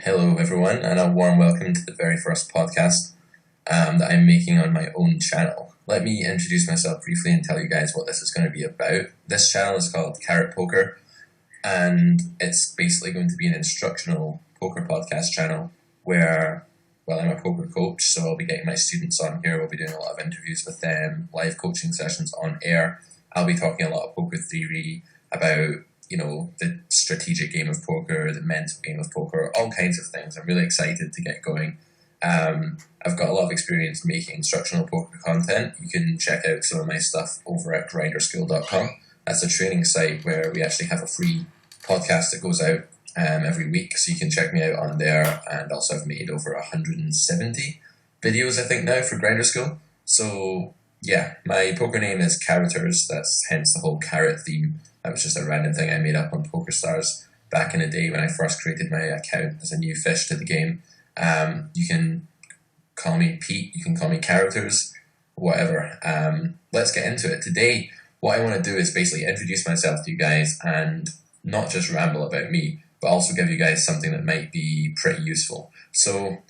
Hello, everyone, and a warm welcome to the very first podcast that I'm making on my own channel. Let me introduce myself briefly and tell you guys what this is going to be about. This channel is called Carrot Poker, and it's basically going to be an instructional poker podcast channel where, well, I'm a poker coach, so I'll be getting my students on here. We'll be doing a lot of interviews with them, live coaching sessions on air. I'll be talking a lot of poker theory about the strategic game of poker, the mental game of poker, all kinds of things. I'm really excited to get going. I've got a lot of experience making instructional poker content. You can check out some of my stuff over at grinderschool.com. That's a training site where we actually have a free podcast that goes out every week, so you can check me out on there. And also I've made over 170 videos, I think, now for Grinder School. So yeah, my poker name is Carroters. That's hence the whole carrot theme. That was just a random thing I made up on PokerStars back in the day when I first created my account as a new fish to the game. You can call me Pete, you can call me Carroters, whatever. Let's get into it. Today, what I want to do is basically introduce myself to you guys and not just ramble about me, but also give you guys something that might be pretty useful. So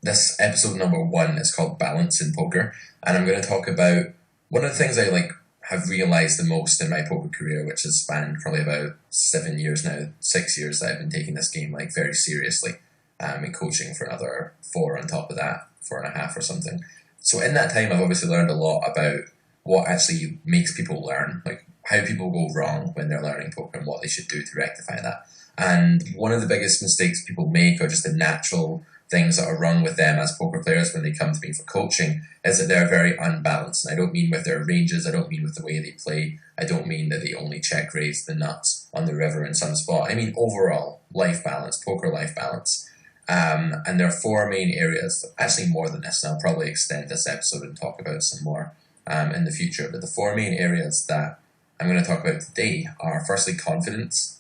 this episode number 1 is called Balance in Poker, and I'm going to talk about one of the things I have realized the most in my poker career, which has spanned probably about 7 years now, 6 years that I've been taking this game very seriously, and coaching for another 4 on top of that, 4.5 or something. So in that time, I've obviously learned a lot about what actually makes people learn, like how people go wrong when they're learning poker and what they should do to rectify that. And one of the biggest mistakes people make, or just the natural things that are wrong with them as poker players when they come to me for coaching, is that they're very unbalanced. And I don't mean with their ranges, I don't mean with the way they play, I don't mean that they only check raise the nuts on the river in some spot. I mean overall life balance, poker life balance. And there are 4 main areas, actually more than this, and I'll probably extend this episode and talk about some more in the future. But the 4 main areas that I'm going to talk about today are, firstly, confidence.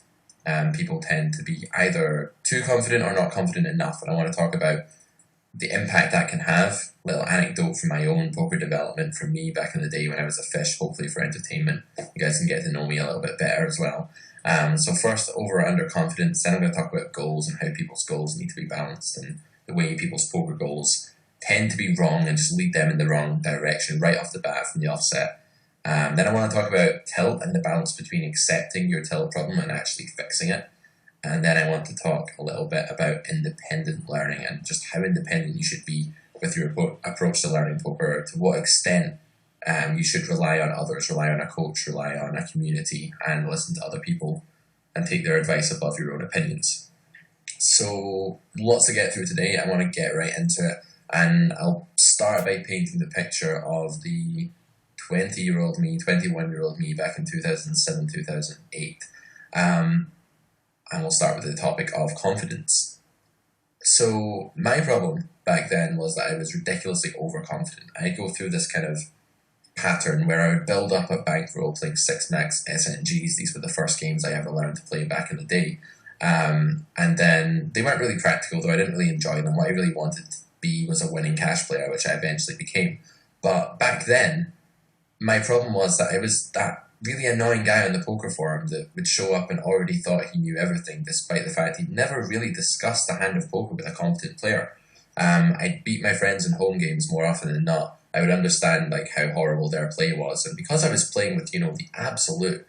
People tend to be either too confident or not confident enough, and I want to talk about the impact that can have. Little anecdote from my own poker development from me back in the day when I was a fish, hopefully for entertainment. You guys can get to know me a little bit better as well. So first, over or under confidence, then I'm going to talk about goals and how people's goals need to be balanced, and the way people's poker goals tend to be wrong and just lead them in the wrong direction right off the bat from the offset. Then I want to talk about tilt and the balance between accepting your tilt problem and actually fixing it. And then I want to talk a little bit about independent learning and just how independent you should be with your approach to learning poker, to what extent you should rely on others, rely on a coach, rely on a community, and listen to other people and take their advice above your own opinions. So lots to get through today. I want to get right into it, and I'll start by painting the picture of the 20-year-old me, 21-year-old me back in 2007, 2008. And we'll start with the topic of confidence. So my problem back then was that I was ridiculously overconfident. I'd go through this kind of pattern where I would build up a bankroll playing 6-max SNGs. These were the first games I ever learned to play back in the day. And then they weren't really practical, though I didn't really enjoy them. What I really wanted to be was a winning cash player, which I eventually became. But back then, my problem was that I was that really annoying guy on the poker forum that would show up and already thought he knew everything, despite the fact he'd never really discussed a hand of poker with a competent player. I'd beat my friends in home games more often than not. I would understand how horrible their play was, and because I was playing with the absolute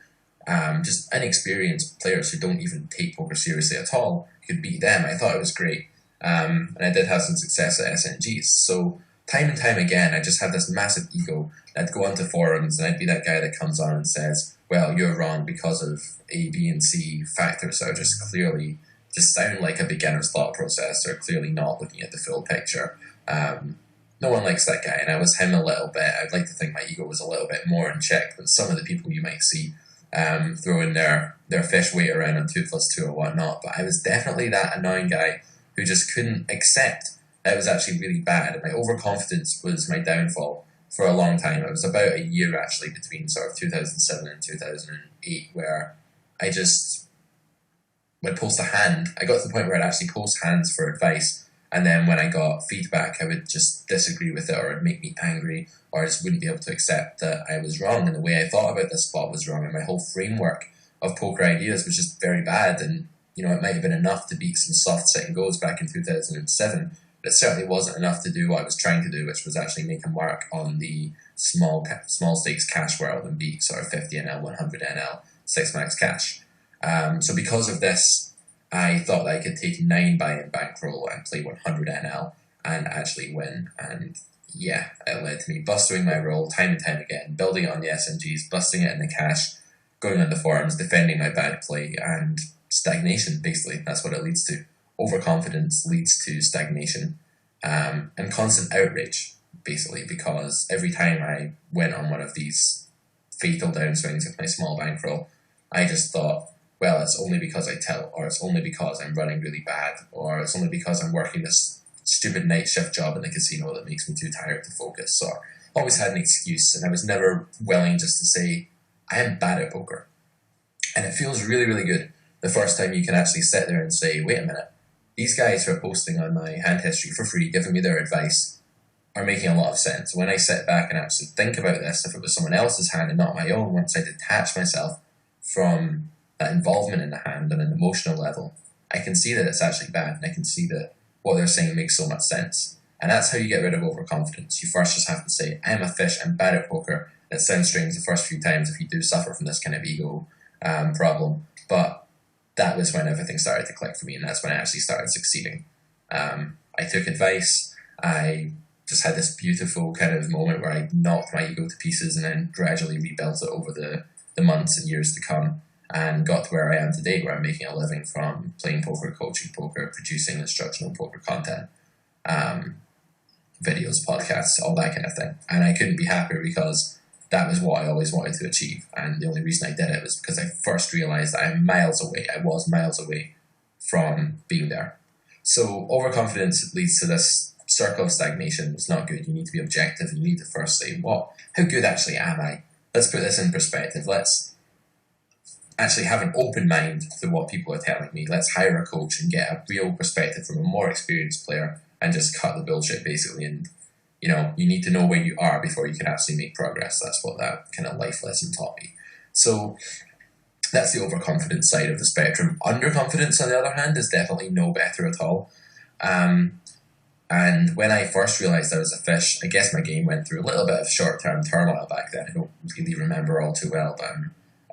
just inexperienced players who don't even take poker seriously at all, could beat them. I thought it was great, and I did have some success at SNGs. So time and time again, I just had this massive ego. I'd go onto forums and I'd be that guy that comes on and says, well, you're wrong because of A, B, and C factors that are just clearly just sound like a beginner's thought process. They're clearly not looking at the full picture. No one likes that guy, and I was him a little bit. I'd like to think my ego was a little bit more in check than some of the people you might see throwing their fish weight around on 2+2 or whatnot. But I was definitely that annoying guy who just couldn't accept that it was actually really bad. My overconfidence was my downfall for a long time. It was about a year actually between sort of 2007 and 2008 where I just would post a hand. I got to the point where I'd actually post hands for advice, and then when I got feedback I would just disagree with it, or it'd make me angry, or I just wouldn't be able to accept that I was wrong and the way I thought about this spot was wrong, and my whole framework of poker ideas was just very bad. And it might have been enough to beat some soft setting goals back in 2007, but it certainly wasn't enough to do what I was trying to do, which was actually make a mark on the small stakes cash world and beat sort of 50 NL, 100 NL, 6 max cash. So because of this, I thought that I could take 9 buy-in bankroll and play 100 NL and actually win. And yeah, it led to me busting my roll time and time again, building it on the SMGs, busting it in the cash, going on the forums, defending my bad play, and stagnation, basically. That's what it leads to. Overconfidence leads to stagnation, and constant outrage, basically, because every time I went on one of these fatal downswings with my small bankroll, I just thought, well, it's only because I tilt, or it's only because I'm running really bad, or it's only because I'm working this stupid night shift job in the casino that makes me too tired to focus. So I always had an excuse, and I was never willing just to say, I am bad at poker. And it feels really, really good the first time you can actually sit there and say, wait a minute, these guys who are posting on my hand history for free, giving me their advice, are making a lot of sense. When I sit back and actually think about this, if it was someone else's hand and not my own, once I detach myself from that involvement in the hand on an emotional level, I can see that it's actually bad, and I can see that what they're saying makes so much sense. And that's how you get rid of overconfidence. You first just have to say, I'm a fish, I'm bad at poker. It sounds strange the first few times if you do suffer from this kind of ego problem, but that was when everything started to click for me, and that's when I actually started succeeding. I took advice. I just had this beautiful kind of moment where I knocked my ego to pieces and then gradually rebuilt it over the months and years to come, and got to where I am today, where I'm making a living from playing poker, coaching poker, producing instructional poker content, videos, podcasts, all that kind of thing. And I couldn't be happier because that was what I always wanted to achieve. And the only reason I did it was because I first realized that I was miles away from being there. So overconfidence leads to this circle of stagnation. It's not good. You need to be objective. You need to first say, how good actually am I? Let's put this in perspective. Let's actually have an open mind to what people are telling me. Let's hire a coach and get a real perspective from a more experienced player and just cut the bullshit, basically. And you need to know where you are before you can actually make progress. That's what that kind of life lesson taught me. So that's the overconfidence side of the spectrum. Underconfidence, on the other hand, is definitely no better at all. And when I first realized I was a fish, I guess my game went through a little bit of short-term turmoil back then. I don't really remember all too well, but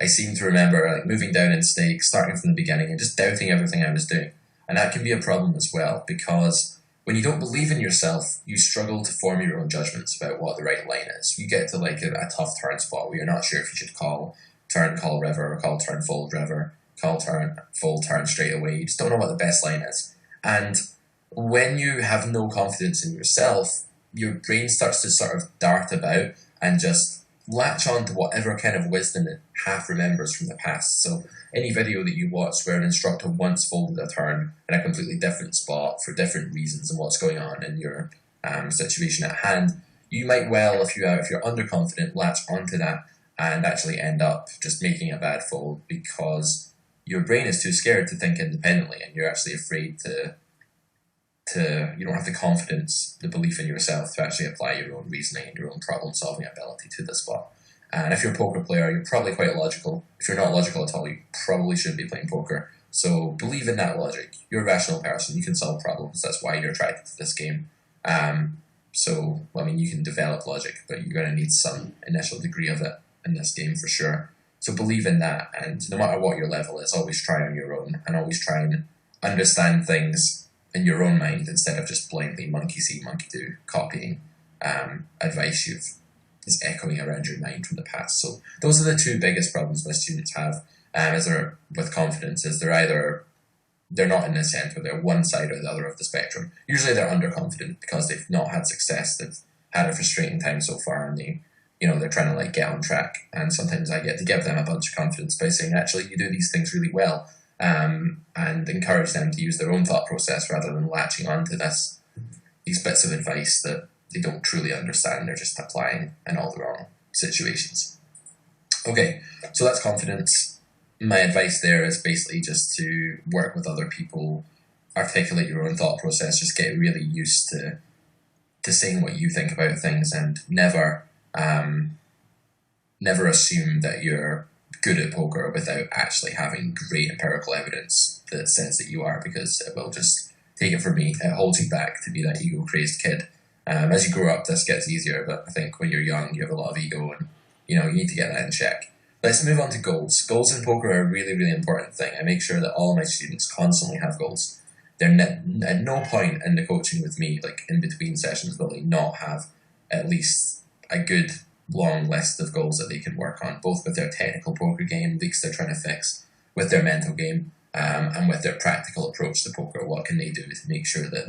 I seem to remember moving down in stakes, starting from the beginning, and just doubting everything I was doing. And that can be a problem as well, because when you don't believe in yourself, you struggle to form your own judgments about what the right line is. You get to a tough turn spot where you're not sure if you should call turn, call river, or call turn, fold river, call turn, full turn straight away. You just don't know what the best line is. And when you have no confidence in yourself, your brain starts to sort of dart about and just latch on to whatever kind of wisdom it half remembers from the past. So any video that you watch where an instructor once folded a turn in a completely different spot for different reasons and what's going on in your situation at hand, you might well, if you're underconfident, latch onto that and actually end up just making a bad fold because your brain is too scared to think independently, and you're actually afraid you don't have the confidence, the belief in yourself to actually apply your own reasoning and your own problem-solving ability to the spot. And if you're a poker player, you're probably quite logical. If you're not logical at all, you probably shouldn't be playing poker. So believe in that logic. You're a rational person. You can solve problems. That's why you're attracted to this game. You can develop logic, but you're going to need some initial degree of it in this game for sure. So believe in that, and no matter what your level is, always try on your own, and always try and understand things in your own mind instead of just blindly monkey see, monkey do, copying advice is echoing around your mind from the past. So those are the two biggest problems my students have with confidence. Is they're not in the center, they're one side or the other of the spectrum. Usually they're underconfident because they've not had success, they've had a frustrating time so far, and they're trying to get on track. And sometimes I get to give them a bunch of confidence by saying, actually, you do these things really well, and encourage them to use their own thought process rather than latching onto these bits of advice that they don't truly understand. They're just applying in all the wrong situations. Okay, so that's confidence. My advice there is basically just to work with other people, articulate your own thought process, just get really used to saying what you think about things, and never assume that you're good at poker without actually having great empirical evidence that says that you are, because it will just, take it from me, it holds you back to be that ego-crazed kid. As you grow up, this gets easier, but I think when you're young, you have a lot of ego, and you need to get that in check. Let's move on to goals. Goals in poker are a really, really important thing. I make sure that all my students constantly have goals. They're at no point in the coaching with me, like in between sessions, will they not have at least a good long list of goals that they can work on, both with their technical poker game, leaks they're trying to fix, with their mental game, and with their practical approach to poker. What can they do to make sure that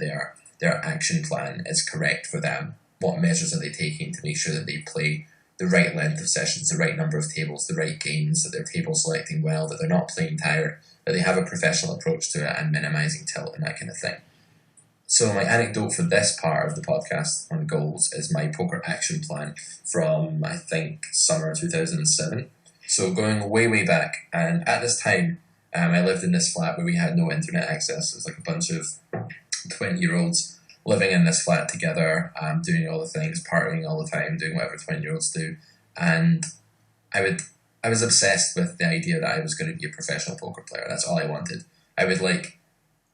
their action plan is correct for them? What measures are they taking to make sure that they play the right length of sessions, the right number of tables, the right games, that they're table selecting well, that they're not playing tired, that they have a professional approach to it and minimizing tilt and that kind of thing. So my anecdote for this part of the podcast on goals is my poker action plan from, I think, summer 2007. So going way, way back. And at this time, I lived in this flat where we had no internet access. It was like a bunch of 20-year-olds living in this flat together, doing all the things, partying all the time, doing whatever 20-year-olds do. And I was obsessed with the idea that I was going to be a professional poker player. That's all I wanted. I would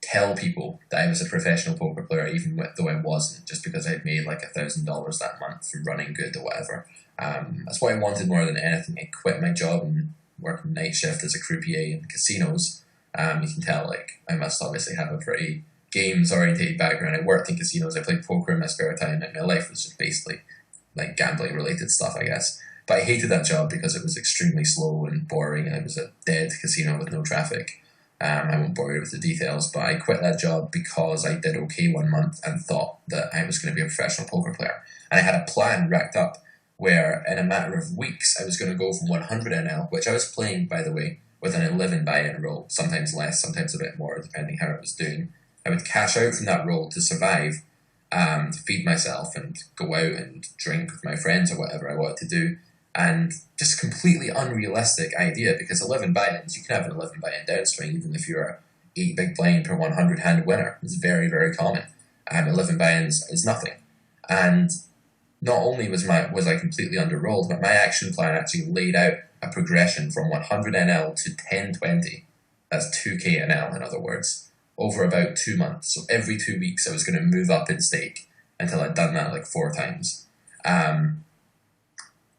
tell people that I was a professional poker player, even though I wasn't, just because I'd made like $1,000 that month from running good or whatever. That's what I wanted more than anything. I quit my job and worked night shift as a croupier in casinos. You can tell, I must obviously have a pretty games-orientated background. I worked in casinos, I played poker in my spare time, and my life was just basically gambling-related stuff, I guess. But I hated that job because it was extremely slow and boring, and it was a dead casino with no traffic. I won't bore you with the details, but I quit that job because I did okay one month and thought that I was going to be a professional poker player. And I had a plan racked up where in a matter of weeks I was going to go from 100 NL, which I was playing, by the way, with an 11 buy-in roll, sometimes less, sometimes a bit more, depending how it was doing. I would cash out from that roll to survive, to feed myself and go out and drink with my friends or whatever I wanted to do. And just completely unrealistic idea, because 11 buy-ins, you can have an 11 buy-in downswing even if you're 8 big blind per 100 hand winner. It's very, very common. 11 buy-ins is nothing. And not only was I completely underrolled, but my action plan actually laid out a progression from 100 NL to 1020. That's 2k NL, in other words, over about 2 months. So every 2 weeks I was going to move up in stake until I'd done that 4 times.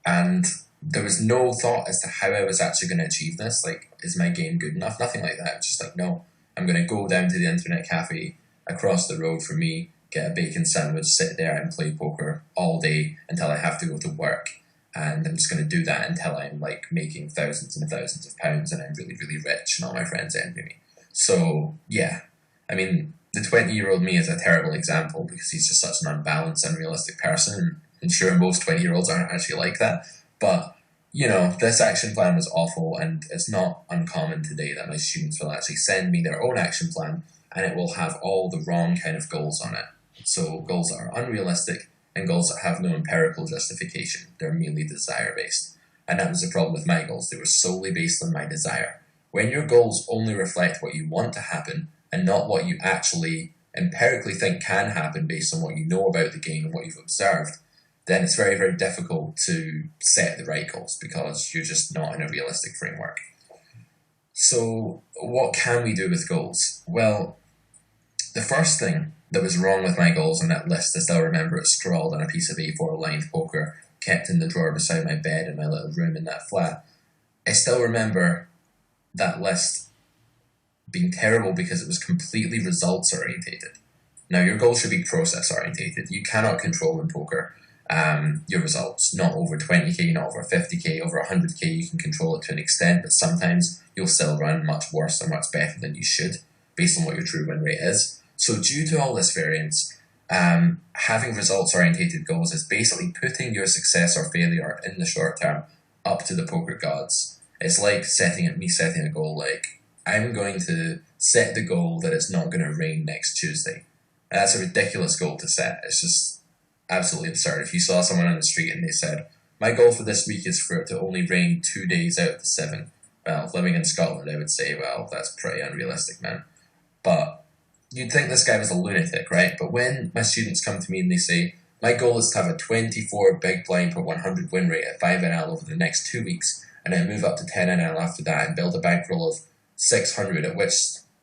And there was no thought as to how I was actually going to achieve this. Is my game good enough? Nothing like that. It was just no. I'm going to go down to the internet cafe across the road from me, get a bacon sandwich, sit there and play poker all day until I have to go to work. And I'm just going to do that until I'm making thousands and thousands of pounds and I'm really, really rich and all my friends envy me. So, yeah. I mean, the 20-year-old me is a terrible example because he's just such an unbalanced, unrealistic person. And sure, most 20-year-olds aren't actually like that. But, this action plan was awful, and it's not uncommon today that my students will actually send me their own action plan and it will have all the wrong kind of goals on it. So goals that are unrealistic and goals that have no empirical justification. They're merely desire-based. And that was the problem with my goals. They were solely based on my desire. When your goals only reflect what you want to happen and not what you actually empirically think can happen based on what you know about the game and what you've observed, then it's very, very difficult to set the right goals because you're just not in a realistic framework. So what can we do with goals? Well, the first thing that was wrong with my goals on that list, I still remember it scrawled on a piece of A4 lined poker, kept in the drawer beside my bed in my little room in that flat. I still remember that list being terrible because it was completely results orientated. Now, your goal should be process orientated. You cannot control in poker your results. Not over 20k, not over 50k, over 100k you can control it to an extent, but sometimes you'll still run much worse or much better than you should based on what your true win rate is. So due to all this variance, having results orientated goals is basically putting your success or failure in the short term up to the poker gods. It's like setting a goal I'm going to set the goal that it's not going to rain next Tuesday. And that's a ridiculous goal to set. It's just absolutely absurd. If you saw someone on the street and they said, my goal for this week is for it to only rain 2 days out of the 7. Well, living in Scotland, I would say, well, that's pretty unrealistic, man. But you'd think this guy was a lunatic, right? But when my students come to me and they say, my goal is to have a 24 big blind per 100 win rate at 5NL over the next 2 weeks, and then move up to 10NL after that and build a bankroll of 600, at which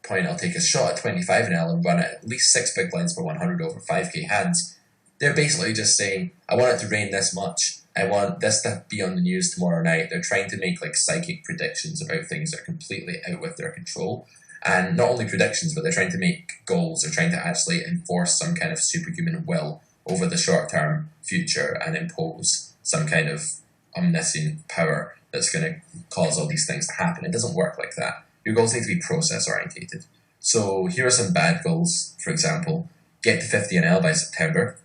point I'll take a shot at 25NL and run at least 6 big blinds per 100 over 5k hands. They're basically just saying, I want it to rain this much, I want this to be on the news tomorrow night. They're trying to make like psychic predictions about things that are completely out with their control. And not only predictions, but they're trying to make goals. They're trying to actually enforce some kind of superhuman will over the short-term future and impose some kind of omniscient power that's going to cause all these things to happen. It doesn't work like that. Your goals need to be process-orientated. So here are some bad goals. For example, get to 50NL by September.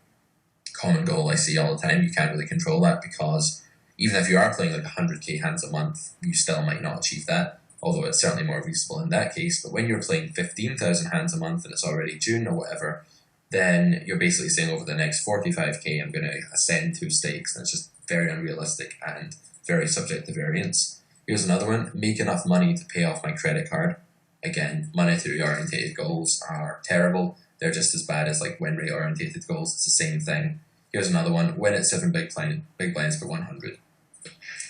Common goal I see all the time. You can't really control that because even if you are playing like 100k hands a month, you still might not achieve that, although it's certainly more reasonable in that case. But when you're playing 15,000 hands a month and it's already June or whatever, then you're basically saying over the next 45k I'm going to ascend 2 stakes, and it's just very unrealistic and very subject to variance. Here's another one: make enough money to pay off my credit card. Again, monetary orientated goals are terrible. They're just as bad as like win rate orientated goals. It's the same thing. Here's another one: win at 7 big blinds per 100.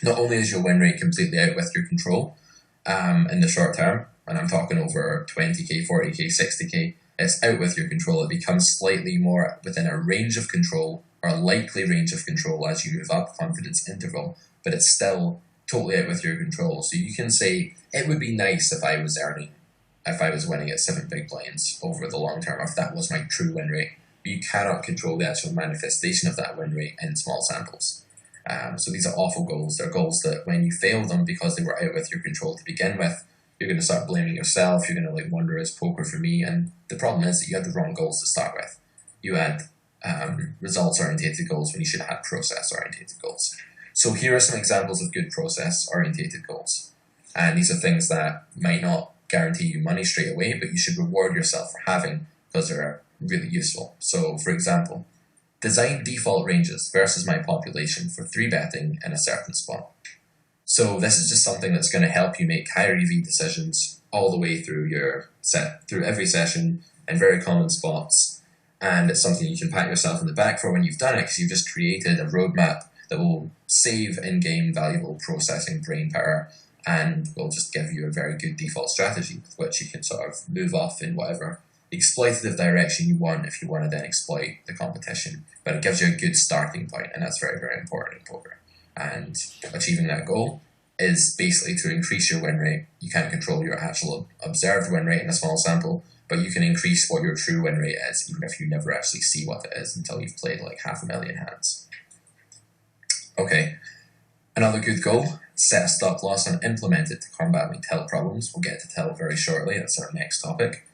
Not only is your win rate completely out with your control in the short term, and I'm talking over 20k, 40k, 60k, it's out with your control. It becomes slightly more within a range of control, or a likely range of control as you move up confidence interval, but it's still totally out with your control. So you can say, it would be nice if I was winning at 7 big blinds over the long term, if that was my true win rate. But you cannot control the actual manifestation of that win rate in small samples. So these are awful goals. They're goals that when you fail them because they were out with your control to begin with, you're going to start blaming yourself. You're going to like wonder, is poker for me? And the problem is that you had the wrong goals to start with. You had results-orientated goals when you should have had process-orientated goals. So here are some examples of good process-orientated goals. And these are things that might not guarantee you money straight away, but you should reward yourself for having because they're really useful. So, for example, design default ranges versus my population for 3-betting in a certain spot. So this is just something that's going to help you make higher EV decisions all the way through through every session in very common spots. And it's something you can pat yourself in the back for when you've done it, because you've just created a roadmap that will save in-game valuable processing brain power and will just give you a very good default strategy with which you can sort of move off in whatever exploitative direction you want if you want to then exploit the competition. But it gives you a good starting point, and that's very, very important in poker. And achieving that goal is basically to increase your win rate. You can't control your actual observed win rate in a small sample, but you can increase what your true win rate is, even if you never actually see what it is until you've played like 500,000 hands. Okay, another good goal: set a stop loss and implement it to combat my tilt problems. We'll get to tilt very shortly, that's our next topic.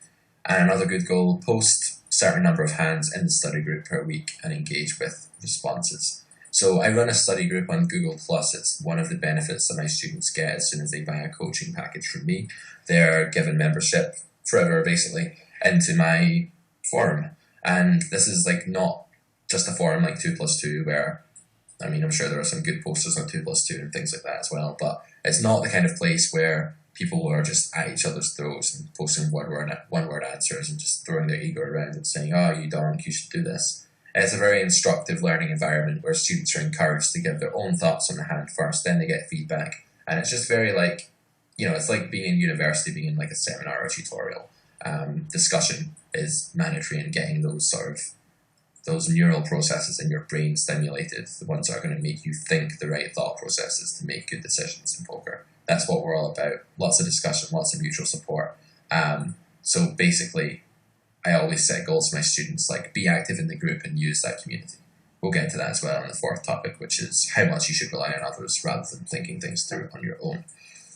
And another good goal: post a certain number of hands in the study group per week and engage with responses. So I run a study group on Google+. It's one of the benefits that my students get as soon as they buy a coaching package from me. They're given membership forever, basically, into my forum. And this is like not just a forum like 2+2 where, I mean, I'm sure there are some good posters on 2+2 and things like that as well, but it's not the kind of place where people are just at each other's throats and posting one-word answers and just throwing their ego around and saying, oh, you donk, you should do this. It's a very instructive learning environment where students are encouraged to give their own thoughts on the hand first, then they get feedback. And it's just very like, it's like being in university, being in like a seminar or tutorial. Discussion is mandatory, and getting those neural processes in your brain stimulated, the ones that are going to make you think the right thought processes to make good decisions in poker. That's what we're all about. Lots of discussion, lots of mutual support. So basically, I always set goals for my students, like be active in the group and use that community. We'll get to that as well in the fourth topic, which is how much you should rely on others rather than thinking things through on your own.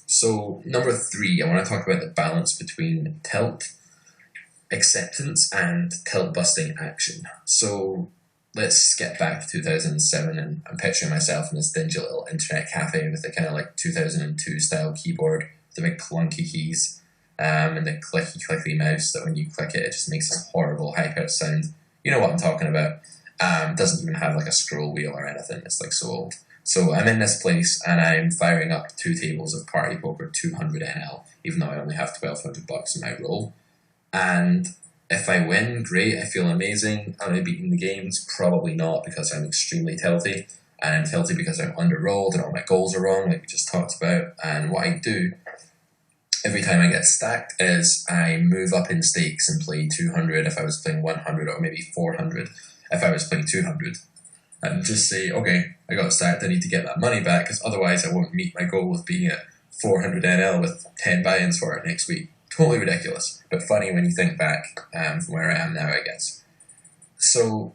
So number 3, I want to talk about the balance between tilt acceptance and tilt busting action. So let's get back to 2007, and I'm picturing myself in this dingy little internet cafe with the kind of like 2002 style keyboard, the big clunky keys, and the clicky mouse that when you click it, it just makes this horrible high-pitched sound. You know what I'm talking about. Doesn't even have like a scroll wheel or anything. It's like so old. So I'm in this place and I'm firing up 2 tables of Party Poker 200NL, even though I only have $1,200 in my roll. And if I win, great, I feel amazing. Am I beating the games? Probably not, because I'm extremely tilty. And I'm tilted because I'm underrolled and all my goals are wrong, like we just talked about. And what I do every time I get stacked is I move up in stakes and play 200 if I was playing 100, or maybe 400 if I was playing 200. And just say, okay, I got stacked, I need to get that money back, because otherwise I won't meet my goal of being at 400 NL with 10 buy-ins for it next week. Totally ridiculous, but funny when you think back from where I am now, I guess. So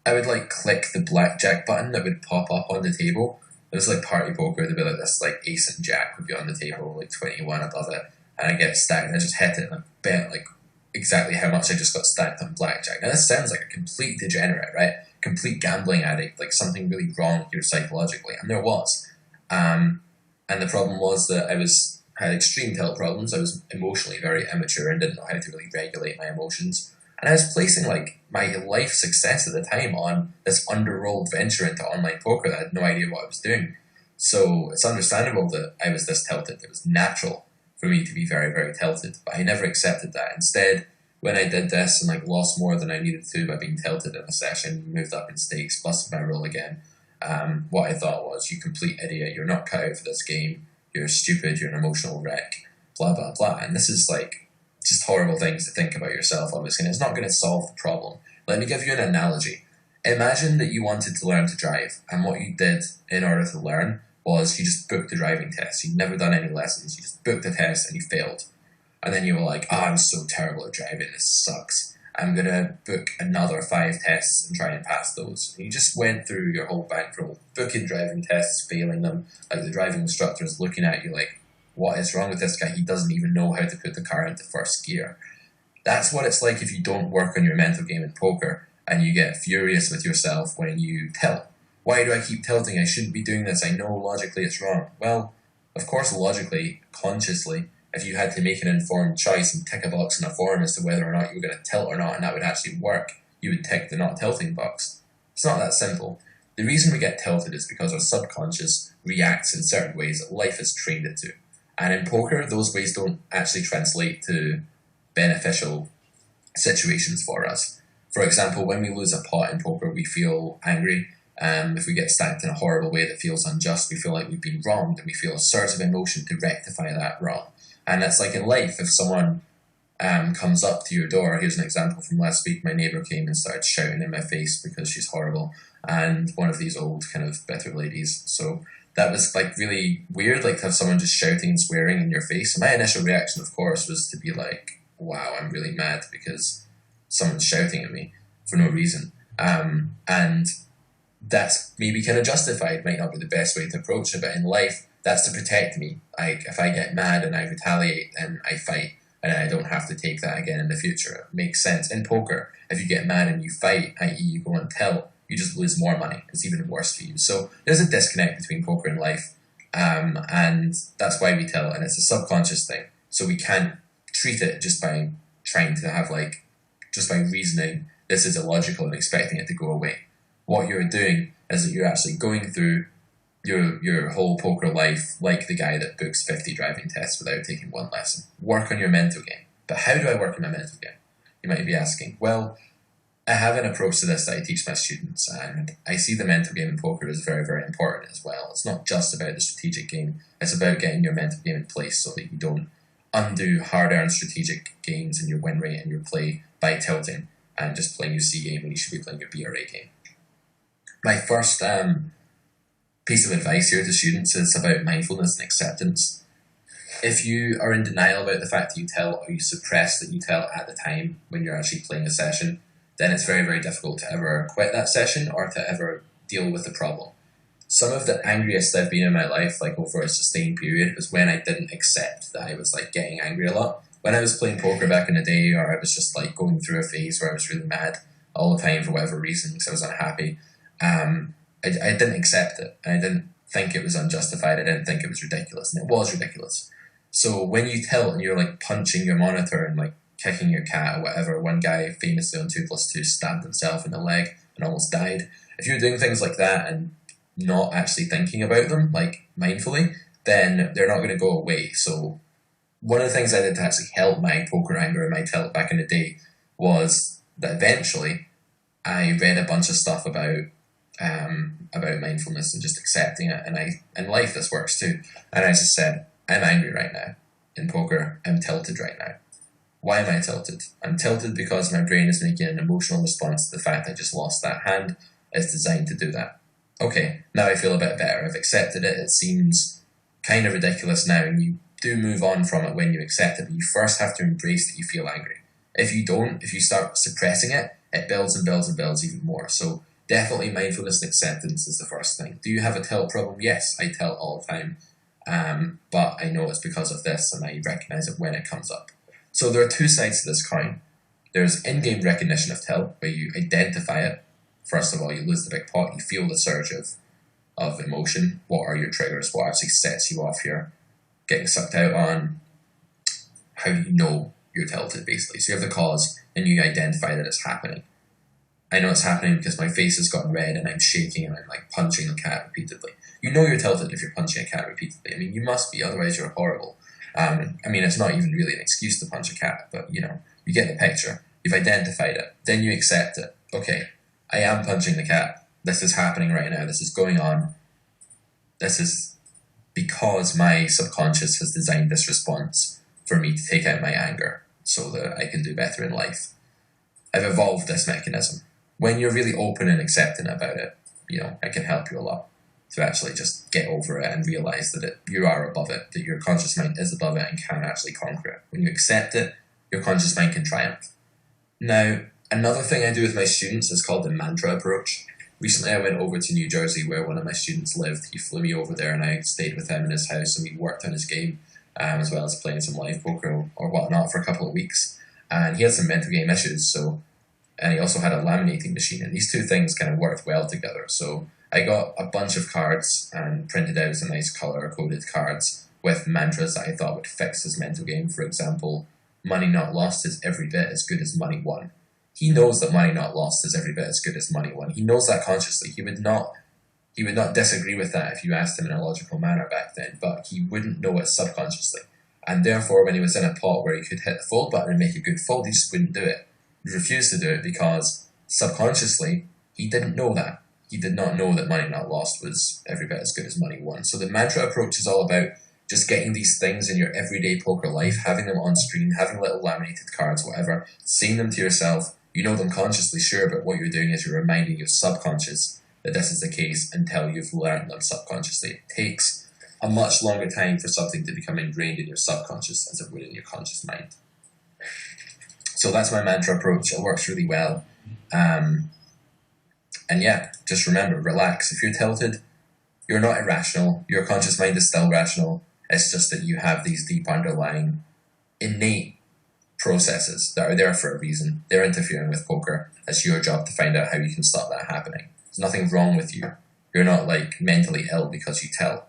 I would like click the blackjack button that would pop up on the table. It was like party poker, there'd be like this like ace and jack would be on the table, like 21 above it, and I get stacked and I just hit it and I bet like exactly how much I just got stacked on blackjack. Now this sounds like a complete degenerate, right? Complete gambling addict, like something really wrong here psychologically, and there was. And the problem was that I had extreme tilt problems. I was emotionally very immature and didn't know how to really regulate my emotions. And I was placing like my life success at the time on this underrolled venture into online poker that I had no idea what I was doing. So it's understandable that I was this tilted. It was natural for me to be very, very tilted, but I never accepted that. Instead, when I did this and like lost more than I needed to by being tilted in a session, moved up in stakes, busted my roll again, what I thought was, you complete idiot, you're not cut out for this game, you're stupid, you're an emotional wreck, blah, blah, blah. And this is like just horrible things to think about yourself, obviously, and it's not going to solve the problem. Let me give you an analogy. Imagine that you wanted to learn to drive, and what you did in order to learn was you just booked the driving test. You'd never done any lessons. You just booked the test and you failed. And then you were like, oh, I'm so terrible at driving. This sucks. I'm going to book another 5 tests and try and pass those. And you just went through your whole bankroll, booking driving tests, failing them. Like the driving instructor is looking at you like, what is wrong with this guy? He doesn't even know how to put the car into first gear. That's what it's like if you don't work on your mental game in poker and you get furious with yourself when you tilt. Why do I keep tilting? I shouldn't be doing this. I know logically it's wrong. Well, of course, logically, consciously, if you had to make an informed choice and tick a box in a form as to whether or not you were going to tilt or not, and that would actually work, you would tick the not tilting box. It's not that simple. The reason we get tilted is because our subconscious reacts in certain ways that life has trained it to. And in poker, those ways don't actually translate to beneficial situations for us. For example, when we lose a pot in poker, we feel angry. If we get stacked in a horrible way that feels unjust, we feel like we've been wronged, and we feel a surge of emotion to rectify that wrong. And that's like in life, if someone comes up to your door, here's an example from last week, my neighbour came and started shouting in my face because she's horrible, and one of these old kind of bitter ladies. So that was like really weird, like to have someone just shouting and swearing in your face. And my initial reaction, of course, was to be like, wow, I'm really mad because someone's shouting at me for no reason. And that's maybe kind of justified, might not be the best way to approach it, but in life, that's to protect me. Like if I get mad and I retaliate, then I fight, and I don't have to take that again in the future. It makes sense. In poker, if you get mad and you fight, i.e. you go and tilt, you just lose more money. It's even worse for you. So there's a disconnect between poker and life, and that's why we tilt, and it's a subconscious thing. So we can't treat it just by trying to have like, just by reasoning, this is illogical and expecting it to go away. What you're doing is that you're actually going through your whole poker life like the guy that books 50 driving tests without taking one lesson. Work on your mental game. But how do I work on my mental game? You might be asking. Well, I have an approach to this that I teach my students, and I see the mental game in poker as very, very important as well. It's not just about the strategic game. It's about getting your mental game in place so that you don't undo hard-earned strategic gains in your win rate and your play by tilting and just playing your C game when you should be playing your BRA game. My first piece of advice here to students is about mindfulness and acceptance. If you are in denial about the fact that you tilt, or you suppress that you tilt at the time when you're actually playing a session, then it's very, very difficult to ever quit that session or to ever deal with the problem. Some of the angriest I've been in my life, like over a sustained period, was when I didn't accept that I was like getting angry a lot. When I was playing poker back in the day, or I was just like going through a phase where I was really mad all the time for whatever reason because I was unhappy, I didn't accept it, and I didn't think it was unjustified. I didn't think it was ridiculous, and it was ridiculous. So when you tilt and you're like punching your monitor and like kicking your cat or whatever, one guy famously on 2+2 stabbed himself in the leg and almost died. If you're doing things like that and not actually thinking about them, like mindfully, then they're not going to go away. So one of the things I did to actually help my poker anger and my tilt back in the day was that eventually I read a bunch of stuff about about mindfulness and just accepting it. And in life this works too. And I just said, I'm angry right now. In poker, I'm tilted right now. Why am I tilted? I'm tilted because my brain is making an emotional response to the fact I just lost that hand. It's designed to do that. Okay, now I feel a bit better. I've accepted it. It seems kind of ridiculous now, and you do move on from it when you accept it, but you first have to embrace that you feel angry. If you don't, if you start suppressing it, it builds and builds and builds even more. So definitely mindfulness and acceptance is the first thing. Do you have a tilt problem? Yes, I tilt all the time, but I know it's because of this, and I recognize it when it comes up. So there are two sides to this coin. There's in-game recognition of tilt, where you identify it. First of all, you lose the big pot, you feel the surge of emotion. What are your triggers? What actually sets you off here? Getting sucked out on. How do you know you're tilted, basically? So you have the cause, and you identify that it's happening. I know it's happening because my face has gotten red and I'm shaking and I'm like punching a cat repeatedly. You know you're tilted if you're punching a cat repeatedly. I mean, you must be, otherwise you're horrible. I mean, it's not even really an excuse to punch a cat, but you know, you get the picture. You've identified it. Then you accept it. Okay, I am punching the cat. This is happening right now. This is going on. This is because my subconscious has designed this response for me to take out my anger so that I can do better in life. I've evolved this mechanism. When you're really open and accepting about it, you know, I can help you a lot to actually just get over it and realize that you are above it, that your conscious mind is above it and can actually conquer it. When you accept it, your conscious mind can triumph. Now, another thing I do with my students is called the mantra approach. Recently I went over to New Jersey where one of my students lived. He flew me over there and I stayed with him in his house and we worked on his game as well as playing some live poker or whatnot for a couple of weeks. And he had some mental game issues, and he also had a laminating machine, and these two things kind of worked well together. So I got a bunch of cards and printed out some nice color-coded cards with mantras that I thought would fix his mental game. For example, money not lost is every bit as good as money won. He knows that money not lost is every bit as good as money won. He knows that consciously. He would not disagree with that if you asked him in a logical manner back then, but he wouldn't know it subconsciously. And therefore, when he was in a pot where he could hit the fold button and make a good fold, he just wouldn't do it. He refused to do it because subconsciously, he didn't know that. He did not know that money not lost was every bit as good as money won. So the mantra approach is all about just getting these things in your everyday poker life, having them on screen, having little laminated cards, whatever, saying them to yourself. You know them consciously, sure, but what you're doing is you're reminding your subconscious that this is the case until you've learned them subconsciously. It takes a much longer time for something to become ingrained in your subconscious as it would in your conscious mind. So that's my mantra approach. It works really well. And yeah, just remember, relax. If you're tilted, you're not irrational. Your conscious mind is still rational. It's just that you have these deep underlying innate processes that are there for a reason. They're interfering with poker. It's your job to find out how you can stop that happening. There's nothing wrong with you. You're not like mentally ill because you tilt.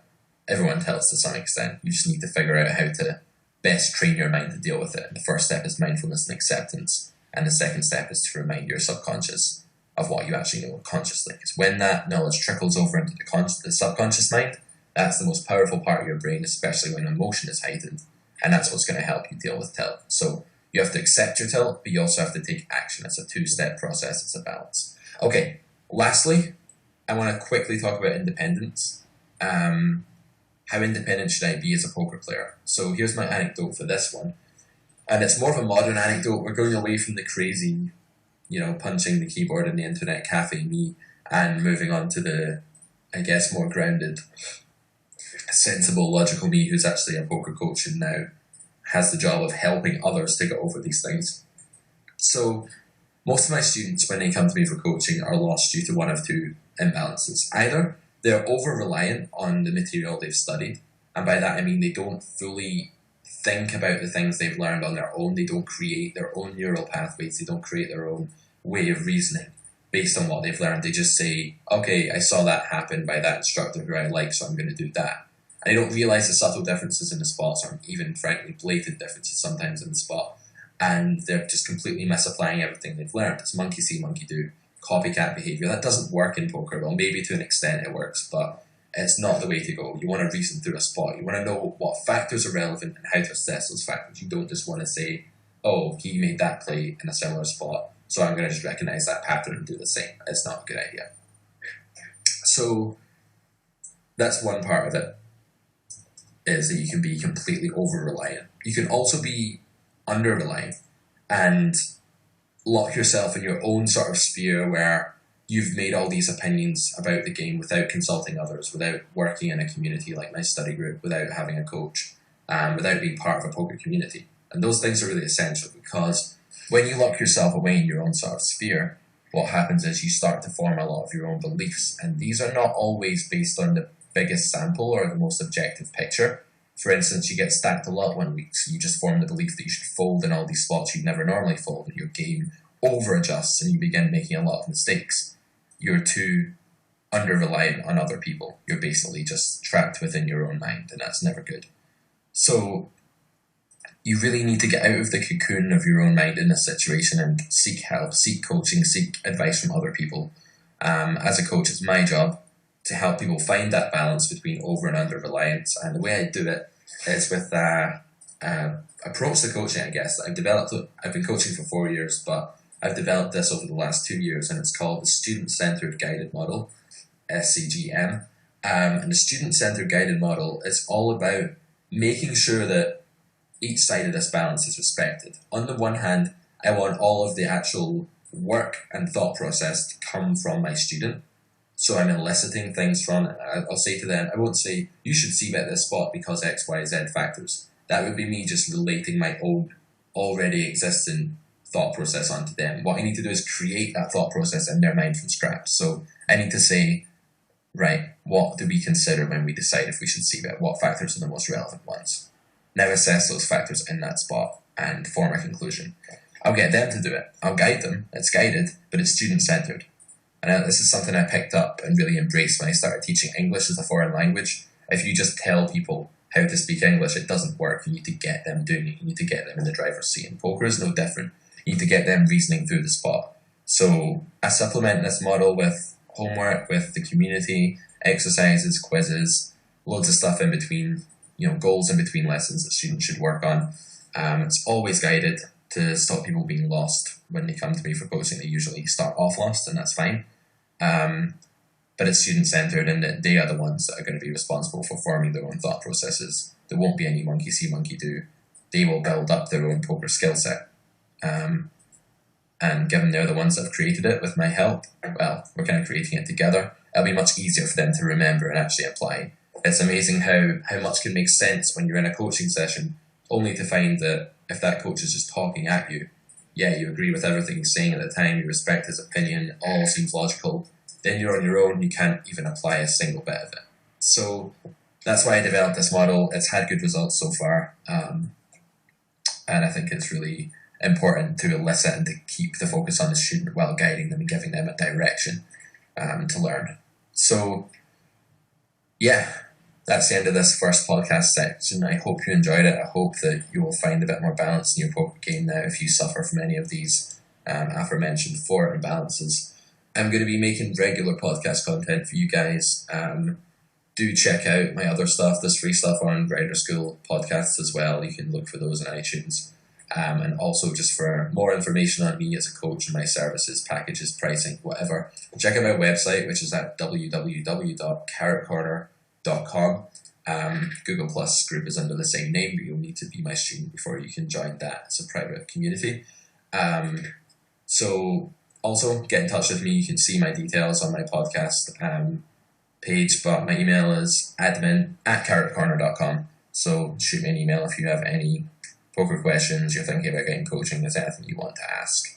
Everyone tilts to some extent. You just need to figure out how to best train your mind to deal with it. And the first step is mindfulness and acceptance. And the second step is to remind your subconscious of what you actually know consciously. Because when that knowledge trickles over into the subconscious mind, that's the most powerful part of your brain, especially when emotion is heightened. And that's what's going to help you deal with tilt. So you have to accept your tilt, but you also have to take action. It's a two-step process. It's a balance. Okay, lastly, I want to quickly talk about independence. How independent should I be as a poker player? So here's my anecdote for this one. And it's more of a modern anecdote. We're going away from the crazy, punching the keyboard in the internet cafe me and moving on to the, I guess, more grounded, sensible, logical me who's actually a poker coach and now has the job of helping others to get over these things. So most of my students, when they come to me for coaching, are lost due to one of two imbalances. Either they're over-reliant on the material they've studied, and by that I mean they don't fully think about the things they've learned on their own. They don't create their own neural pathways. They don't create their own way of reasoning based on what they've learned. They just say, okay, I saw that happen by that instructor who I like, so I'm going to do that. And they don't realize the subtle differences in the spots, or even frankly blatant differences sometimes in the spot. And they're just completely misapplying everything they've learned. It's monkey see, monkey do, copycat behavior. That doesn't work in poker. Well, maybe to an extent it works, but it's not the way to go. You want to reason through a spot. You want to know what factors are relevant and how to assess those factors. You don't just want to say, oh, he made that play in a similar spot, so I'm going to just recognize that pattern and do the same. It's not a good idea. So that's one part of it, is that you can be completely over-reliant. You can also be under-reliant and lock yourself in your own sort of sphere where you've made all these opinions about the game without consulting others, without working in a community like my study group, without having a coach, without being part of a poker community. And those things are really essential, because when you lock yourself away in your own sort of sphere, what happens is you start to form a lot of your own beliefs, and these are not always based on the biggest sample or the most objective picture. For instance, you get stacked a lot one week, so you just form the belief that you should fold in all these spots you'd never normally fold, and your game over adjusts and you begin making a lot of mistakes. You're too under reliant on other people. You're basically just trapped within your own mind, and that's never good. So you really need to get out of the cocoon of your own mind in this situation and seek help, seek coaching, seek advice from other people. As a coach, it's my job to help people find that balance between over and under reliance. And the way I do it is with approach to coaching, I guess, that I've developed. I've been coaching for 4 years, but I've developed this over the last 2 years, and it's called the Student-Centered Guided Model, SCGM. And the Student-Centered Guided Model is all about making sure that each side of this balance is respected. On the one hand, I want all of the actual work and thought process to come from my student. So I'm eliciting things from it. I'll say to them, I won't say, you should c-bet this spot because X, Y, Z factors. That would be me just relating my own already existing thought process onto them. What I need to do is create that thought process in their mind from scratch. So I need to say, right, what do we consider when we decide if we should c-bet? What factors are the most relevant ones? Now assess those factors in that spot and form a conclusion. I'll get them to do it. I'll guide them. It's guided, but it's student-centered. And this is something I picked up and really embraced when I started teaching English as a foreign language. If you just tell people how to speak English, it doesn't work. You need to get them doing it. You need to get them in the driver's seat. And poker is no different. You need to get them reasoning through the spot. So I supplement this model with homework, with the community, exercises, quizzes, loads of stuff in between, goals in between lessons that students should work on. It's always guided to stop people being lost. When they come to me for coaching, they usually start off lost, and that's fine. But it's student-centered, and they are the ones that are going to be responsible for forming their own thought processes. There won't be any monkey see, monkey do. They will build up their own poker skill set. And given they're the ones that have created it with my help, well, we're kind of creating it together. It'll be much easier for them to remember and actually apply. It's amazing how much can make sense when you're in a coaching session, only to find that if that coach is just talking at you, yeah, you agree with everything he's saying at the time, you respect his opinion, all seems logical, then you're on your own, you can't even apply a single bit of it. So that's why I developed this model. It's had good results so far, and I think it's really important to elicit and to keep the focus on the student while guiding them and giving them a direction to learn. So yeah, that's the end of this first podcast section. I hope you enjoyed it. I hope that you will find a bit more balance in your poker game now if you suffer from any of these aforementioned 4 imbalances. I'm going to be making regular podcast content for you guys. Do check out my other stuff. There's free stuff on Grinder School podcasts as well. You can look for those on iTunes. And also just for more information on me as a coach and my services, packages, pricing, whatever, check out my website, which is at www.carrotcorner.com. Google Plus group is under the same name, but you'll need to be my student before you can join that. It's a private community. So also get in touch with me. You can see my details on my podcast page, but my email is admin@carrotcorner.com. So shoot me an email if you have any poker questions, you're thinking about getting coaching, there's anything you want to ask.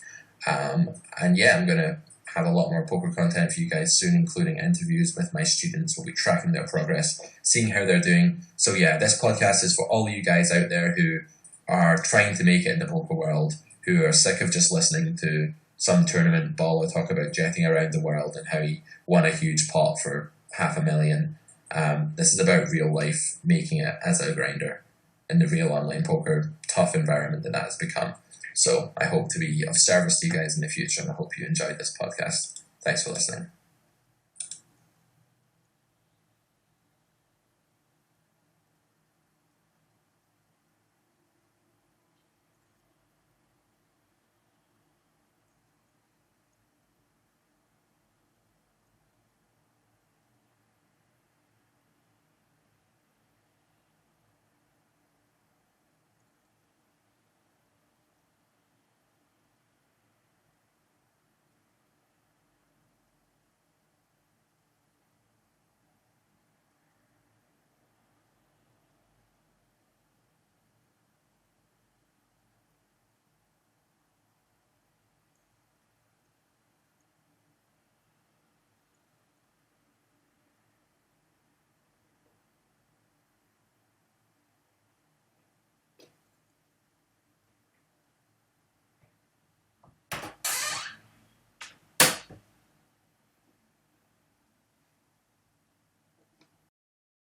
And yeah, I'm going to have a lot more poker content for you guys soon, including interviews with my students. We'll be tracking their progress, seeing how they're doing. So yeah, this podcast is for all you guys out there who are trying to make it in the poker world, who are sick of just listening to some tournament baller talk about jetting around the world and how he won a huge pot for $500,000. This is about real life, making it as a grinder in the real online poker tough environment that has become. So I hope to be of service to you guys in the future, and I hope you enjoyed this podcast. Thanks for listening.